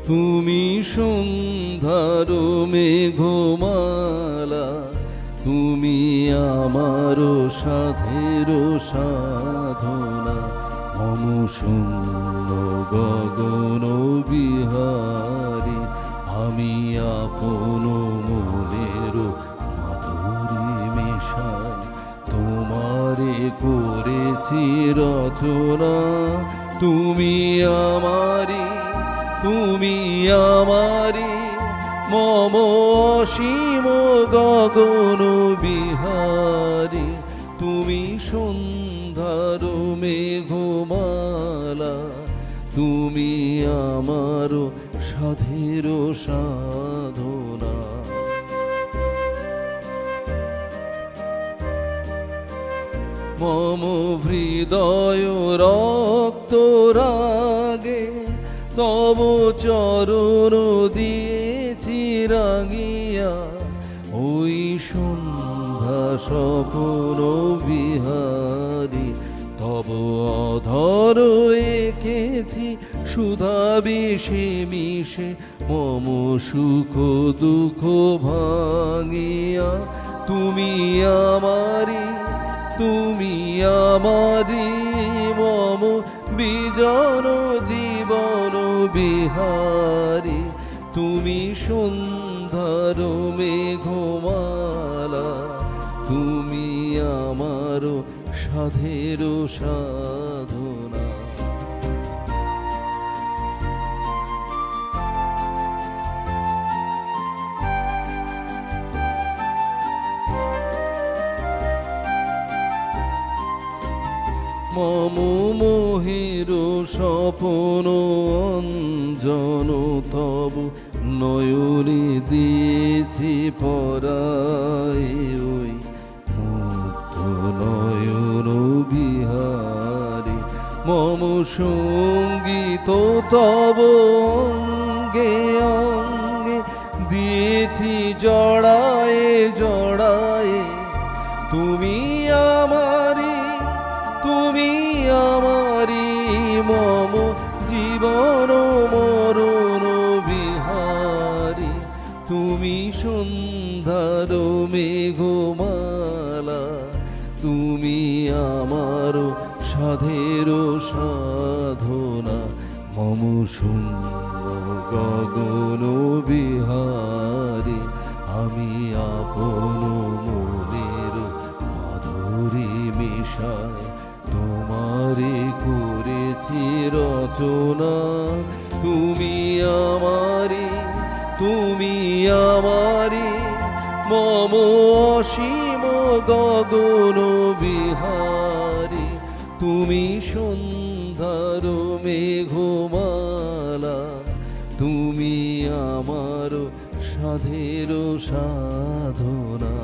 তুমি সন্ধ্যার মেঘমালা, তুমি আমার সাধের সাধনা। মম শূন্য গগন বিহারী, আমি আপন মনের মাধুরী মিশাই তোমারে করেছি রচনা। তুমি আমারি, তুমি আমারি, মম অসীম গগন বিহারী। তুমি সন্ধ্যার মেঘমালা, তুমি আমার সাধের সাধনা। মম হৃদয় রক্ত রাগে, তব চরণ দিয়েছি রাঙিয়া। ওই সন্ধ্যা স্বপ্ন বিহারী, তব অধর এঁকেছি সুধা বিষে মিশে। মম সুখ দুঃখ ভাঙিয়া, তুমি আমারি, তুমি আমারি, মম বিজন জীবন বিহারী। তুমি সন্ধ্যার মেঘমালা, তুমি আমার সাধের সাধনা। মম মোহের স্বপন অঞ্জন, তব নয়নে দিয়েছি পরায়। ওই মুগ্ধ নয়ন বিহারী, মম সঙ্গীত তব অঙ্গে অঙ্গে দিয়েছি জড়ায়ে জড়ায়ে। তুমি আমারি, তুমি আমারি, মম জীবন মরণ বিহারী। তুমি সন্ধ্যার মেঘমালা, তুমি আমার সাধের সাধনা। মম শূন্য গগন বিহারী, আমি আপন মনের মাধুরী মিশায় তোমারে করেছি রচনা। তুমি আমারি, তুমি আমারি, মম অসীম গগন বিহারী। তুমি সন্ধ্যার মেঘমালা, তুমি আমার সাধের সাধনা।